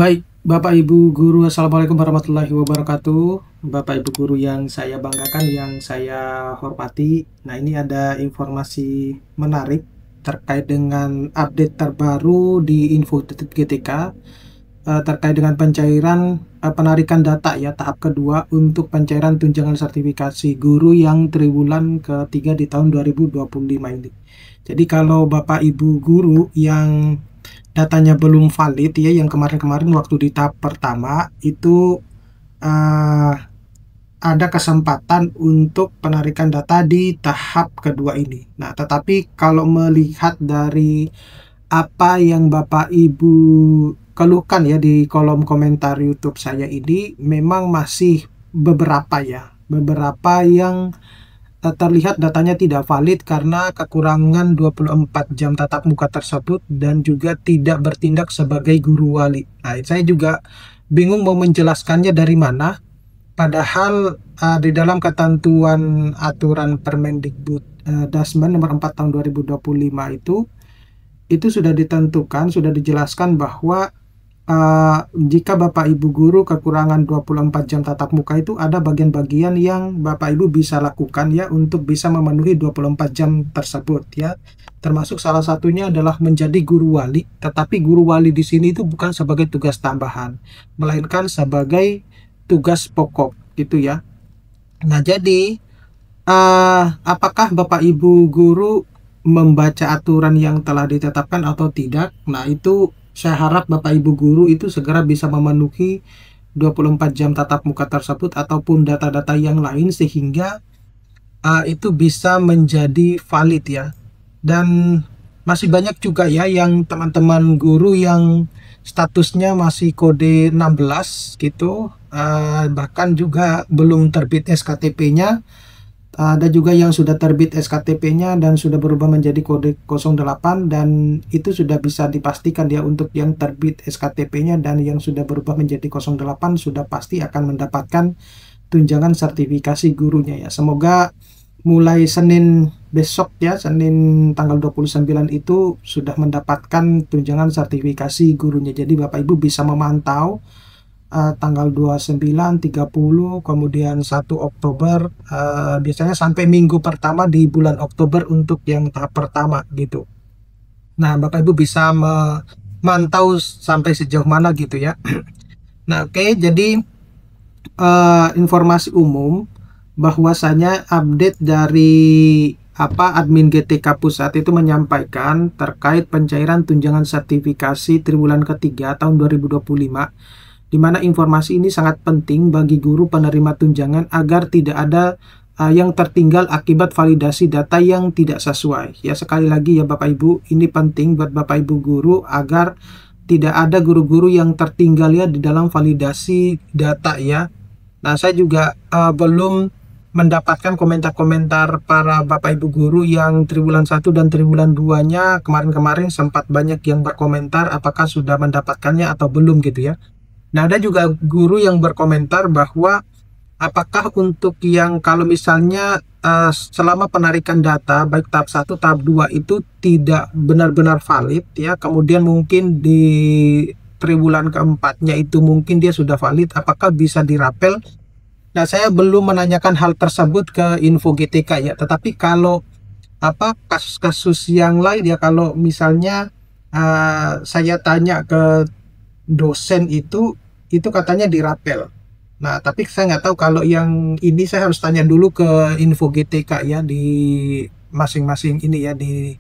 Baik, Bapak Ibu Guru, Assalamualaikum warahmatullahi wabarakatuh. Bapak Ibu Guru yang saya banggakan, yang saya hormati. Nah, ini ada informasi menarik terkait dengan update terbaru di info.gtk terkait dengan pencairan penarikan data ya tahap kedua untuk pencairan tunjangan sertifikasi guru yang triwulan ketiga di tahun 2025 ini. Jadi kalau Bapak Ibu Guru yang datanya belum valid ya, yang kemarin-kemarin waktu di tahap pertama itu uh, ada kesempatan untuk penarikan data di tahap kedua ini. Nah, tetapi kalau melihat dari apa yang Bapak Ibu keluhkan ya di kolom komentar YouTube saya ini, memang masih beberapa yang terlihat datanya tidak valid karena kekurangan 24 jam tatap muka tersebut dan juga tidak bertindak sebagai guru wali. Nah, saya juga bingung mau menjelaskannya dari mana. Padahal di dalam ketentuan aturan Permendikbud Dasmen nomor 4 tahun 2025 itu sudah ditentukan, sudah dijelaskan bahwa jika Bapak Ibu guru kekurangan 24 jam tatap muka itu ada bagian-bagian yang Bapak Ibu bisa lakukan ya untuk bisa memenuhi 24 jam tersebut ya. Termasuk salah satunya adalah menjadi guru wali, tetapi guru wali di sini itu bukan sebagai tugas tambahan, melainkan sebagai tugas pokok gitu ya. Nah, jadi apakah Bapak Ibu guru membaca aturan yang telah ditetapkan atau tidak? Nah, itu saya harap Bapak Ibu guru itu segera bisa memenuhi 24 jam tatap muka tersebut ataupun data-data yang lain sehingga itu bisa menjadi valid ya. Dan masih banyak juga ya yang teman-teman guru yang statusnya masih kode 16 gitu, bahkan juga belum terbit SKTP-nya. Ada juga yang sudah terbit SKTP-nya dan sudah berubah menjadi kode 08, dan itu sudah bisa dipastikan ya untuk yang terbit SKTP-nya dan yang sudah berubah menjadi 08 sudah pasti akan mendapatkan tunjangan sertifikasi gurunya ya. Semoga mulai Senin besok ya, Senin tanggal 29 itu sudah mendapatkan tunjangan sertifikasi gurunya. Jadi Bapak Ibu bisa memantau tanggal 29, 30, kemudian 1 Oktober, biasanya sampai minggu pertama di bulan Oktober untuk yang tahap pertama gitu. Nah, Bapak Ibu bisa memantau sampai sejauh mana gitu ya. Nah, oke, jadi informasi umum bahwasanya update dari admin GTK Pusat itu menyampaikan terkait pencairan tunjangan sertifikasi triwulan ketiga tahun 2025, di mana informasi ini sangat penting bagi guru penerima tunjangan agar tidak ada yang tertinggal akibat validasi data yang tidak sesuai. Ya, sekali lagi ya Bapak Ibu, ini penting buat Bapak Ibu guru agar tidak ada guru-guru yang tertinggal ya di dalam validasi data ya. Nah, saya juga belum mendapatkan komentar-komentar para Bapak Ibu guru yang triwulan 1 dan triwulan 2-nya kemarin-kemarin sempat banyak yang berkomentar apakah sudah mendapatkannya atau belum gitu ya. Nah, ada juga guru yang berkomentar bahwa apakah untuk yang kalau misalnya selama penarikan data baik tahap 1, tahap 2 itu tidak benar-benar valid ya, kemudian mungkin di triwulan keempatnya itu mungkin dia sudah valid, apakah bisa dirapel? Nah, saya belum menanyakan hal tersebut ke Info GTK ya, tetapi kalau kasus-kasus yang lain ya, kalau misalnya saya tanya ke dosen itu katanya dirapel. Nah, tapi saya nggak tahu kalau yang ini, saya harus tanya dulu ke Info GTK ya di masing-masing ini ya, di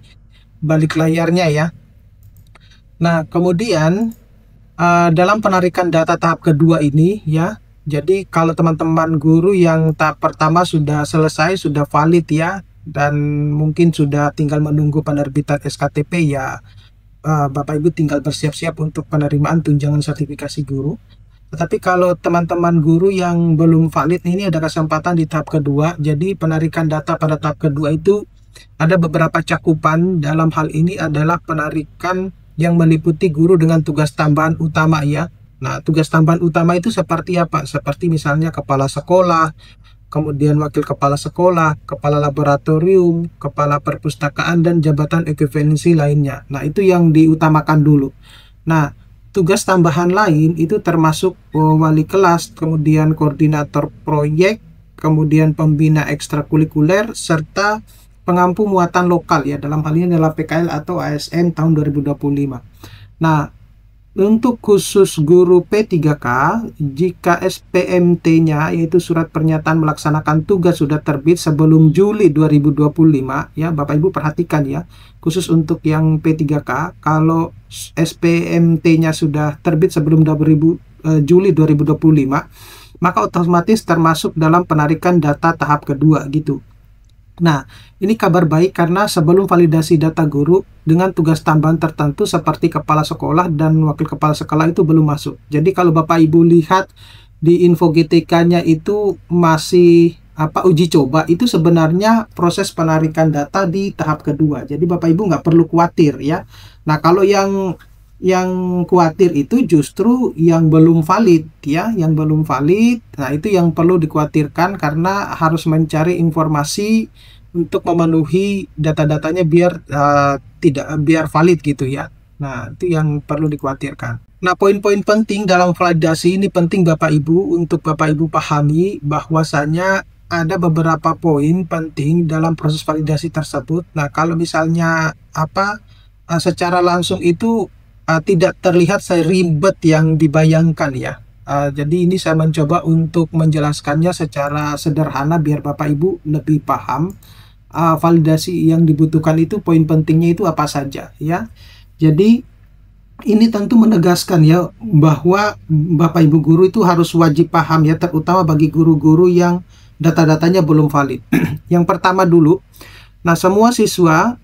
balik layarnya ya. Nah, kemudian dalam penarikan data tahap kedua ini ya, jadi kalau teman-teman guru yang tahap pertama sudah selesai, sudah valid ya, dan mungkin sudah tinggal menunggu penerbitan SKTP ya, Bapak Ibu tinggal bersiap-siap untuk penerimaan tunjangan sertifikasi guru. Tetapi kalau teman-teman guru yang belum valid, ini ada kesempatan di tahap kedua. Jadi penarikan data pada tahap kedua itu ada beberapa cakupan. Dalam hal ini adalah penarikan yang meliputi guru dengan tugas tambahan utama ya. Nah, tugas tambahan utama itu seperti apa? Seperti misalnya kepala sekolah, kemudian wakil kepala sekolah, kepala laboratorium, kepala perpustakaan, dan jabatan ekuivalensi lainnya. Nah, itu yang diutamakan dulu. Nah, tugas tambahan lain itu termasuk wali kelas, kemudian koordinator proyek, kemudian pembina ekstrakurikuler, serta pengampu muatan lokal ya, dalam hal ini adalah PKL atau ASN tahun 2025. Nah, untuk khusus guru P3K, jika SPMT-nya yaitu surat pernyataan melaksanakan tugas sudah terbit sebelum Juli 2025 ya, Bapak Ibu perhatikan ya, khusus untuk yang P3K, kalau SPMT-nya sudah terbit sebelum Juli 2025, maka otomatis termasuk dalam penarikan data tahap kedua gitu. Nah, ini kabar baik karena sebelum validasi data guru dengan tugas tambahan tertentu seperti kepala sekolah dan wakil kepala sekolah itu belum masuk. Jadi kalau Bapak Ibu lihat di info GTK-nya itu masih uji coba, itu sebenarnya proses penarikan data di tahap kedua. Jadi Bapak Ibu nggak perlu khawatir ya. Nah, kalau yang khawatir itu justru yang belum valid ya, yang belum valid. Nah, itu yang perlu dikhawatirkan karena harus mencari informasi untuk memenuhi data-datanya biar valid gitu ya. Nah, itu yang perlu dikhawatirkan. Nah, poin-poin penting dalam validasi ini penting Bapak Ibu untuk Bapak Ibu pahami bahwasanya ada beberapa poin penting dalam proses validasi tersebut. Nah, kalau misalnya secara langsung itu tidak terlihat seribet yang dibayangkan ya. Jadi ini saya mencoba untuk menjelaskannya secara sederhana biar Bapak Ibu lebih paham validasi yang dibutuhkan itu, poin pentingnya itu apa saja ya. Jadi ini tentu menegaskan ya bahwa Bapak Ibu guru itu harus wajib paham ya, terutama bagi guru-guru yang data-datanya belum valid. Yang pertama dulu, nah semua siswa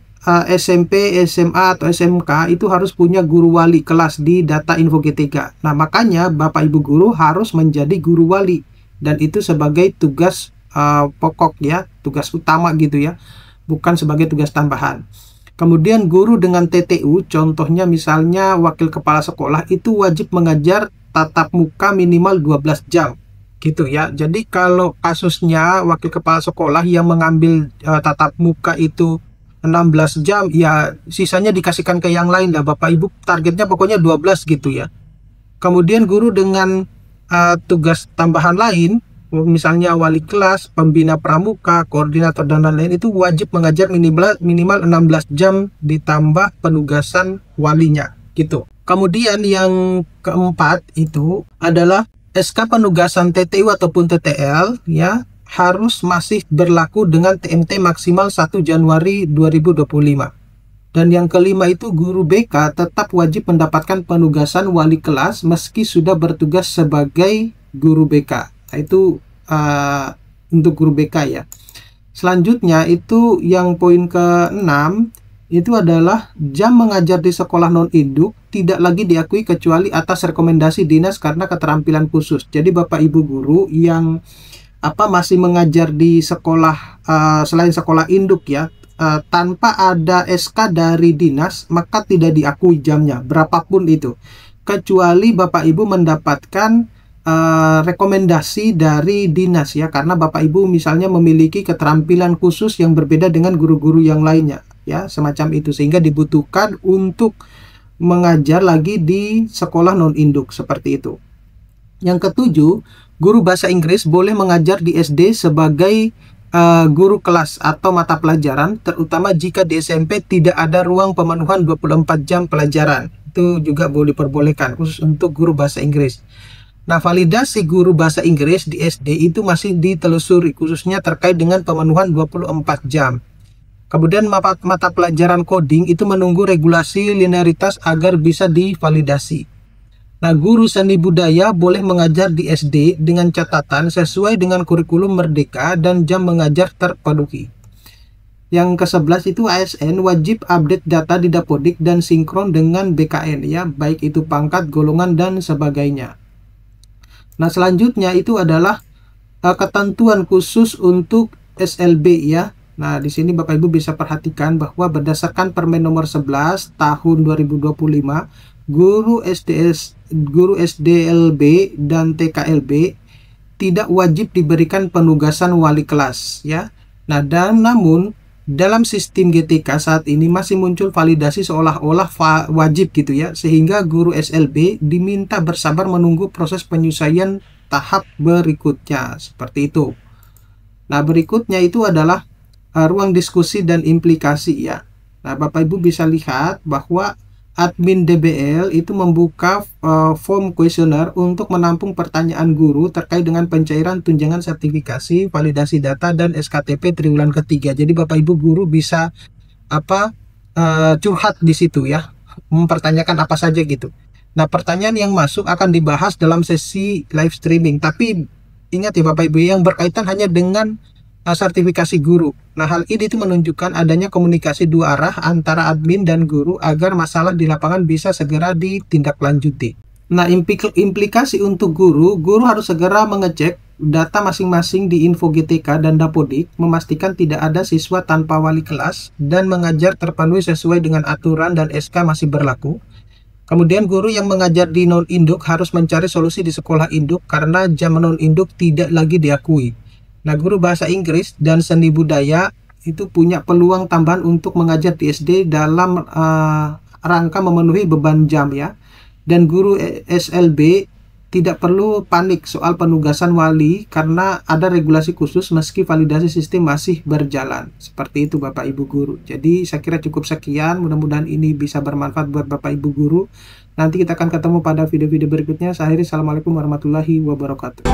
SMP, SMA, atau SMK itu harus punya guru wali kelas di data info GTK. Nah, makanya Bapak Ibu guru harus menjadi guru wali. Dan itu sebagai tugas pokok ya, tugas utama gitu ya. Bukan sebagai tugas tambahan. Kemudian guru dengan TTU, contohnya misalnya wakil kepala sekolah, itu wajib mengajar tatap muka minimal 12 jam. Gitu ya. Jadi kalau kasusnya wakil kepala sekolah yang mengambil tatap muka itu 16 jam ya, sisanya dikasihkan ke yang lain lah Bapak Ibu, targetnya pokoknya 12 gitu ya. Kemudian guru dengan tugas tambahan lain, misalnya wali kelas, pembina pramuka, koordinator dan lain-lain, itu wajib mengajar minimal 16 jam ditambah penugasan walinya gitu. Kemudian yang keempat itu adalah SK penugasan TTU ataupun TTL ya, harus masih berlaku dengan TMT maksimal 1 Januari 2025. Dan yang kelima itu guru BK tetap wajib mendapatkan penugasan wali kelas meski sudah bertugas sebagai guru BK. Nah, itu untuk guru BK ya. Selanjutnya itu yang poin ke-6 itu adalah jam mengajar di sekolah non-induk tidak lagi diakui kecuali atas rekomendasi dinas karena keterampilan khusus. Jadi Bapak Ibu guru yang masih mengajar di sekolah selain sekolah induk ya, tanpa ada SK dari dinas, maka tidak diakui jamnya berapapun itu, kecuali Bapak Ibu mendapatkan rekomendasi dari dinas ya, karena Bapak Ibu misalnya memiliki keterampilan khusus yang berbeda dengan guru-guru yang lainnya ya, semacam itu, sehingga dibutuhkan untuk mengajar lagi di sekolah non induk seperti itu. Yang ketujuh, guru bahasa Inggris boleh mengajar di SD sebagai guru kelas atau mata pelajaran, terutama jika di SMP tidak ada ruang pemenuhan 24 jam pelajaran. Itu juga boleh diperbolehkan khusus untuk guru bahasa Inggris. Nah, validasi guru bahasa Inggris di SD itu masih ditelusuri khususnya terkait dengan pemenuhan 24 jam. Kemudian mata pelajaran coding itu menunggu regulasi linearitas agar bisa divalidasi. Nah, guru seni budaya boleh mengajar di SD dengan catatan sesuai dengan kurikulum Merdeka dan jam mengajar terpenuhi. Yang ke-11 itu ASN wajib update data di Dapodik dan sinkron dengan BKN ya, baik itu pangkat, golongan, dan sebagainya. Nah, selanjutnya itu adalah ketentuan khusus untuk SLB ya. Nah, di sini Bapak Ibu bisa perhatikan bahwa berdasarkan Permen nomor 11 tahun 2025, guru SDLB dan TKLB tidak wajib diberikan penugasan wali kelas ya. Nah, dan namun dalam sistem GTK saat ini masih muncul validasi seolah-olah wajib gitu ya, sehingga guru SLB diminta bersabar menunggu proses penyesuaian tahap berikutnya, seperti itu. Nah, berikutnya itu adalah ruang diskusi dan implikasi ya. Nah, Bapak Ibu bisa lihat bahwa admin DBL itu membuka form kuesioner untuk menampung pertanyaan guru terkait dengan pencairan tunjangan sertifikasi, validasi data, dan SKTP triwulan ketiga. Jadi Bapak Ibu guru bisa curhat di situ ya, mempertanyakan apa saja gitu. Nah, pertanyaan yang masuk akan dibahas dalam sesi live streaming. Tapi ingat ya Bapak Ibu, yang berkaitan hanya dengan sertifikasi guru. Nah, hal ini itu menunjukkan adanya komunikasi dua arah antara admin dan guru agar masalah di lapangan bisa segera ditindaklanjuti. Nah, implikasi untuk guru harus segera mengecek data masing-masing di info GTK dan Dapodik, memastikan tidak ada siswa tanpa wali kelas, dan mengajar terpenuhi sesuai dengan aturan dan SK masih berlaku. Kemudian guru yang mengajar di non-induk harus mencari solusi di sekolah induk karena jam non-induk tidak lagi diakui. Nah, guru bahasa Inggris dan seni budaya itu punya peluang tambahan untuk mengajar di SD dalam rangka memenuhi beban jam ya. Dan guru SLB tidak perlu panik soal penugasan wali karena ada regulasi khusus meski validasi sistem masih berjalan. Seperti itu Bapak Ibu guru. Jadi saya kira cukup sekian, mudah-mudahan ini bisa bermanfaat buat Bapak Ibu guru. Nanti kita akan ketemu pada video-video berikutnya. Saya akhiri, assalamualaikum warahmatullahi wabarakatuh.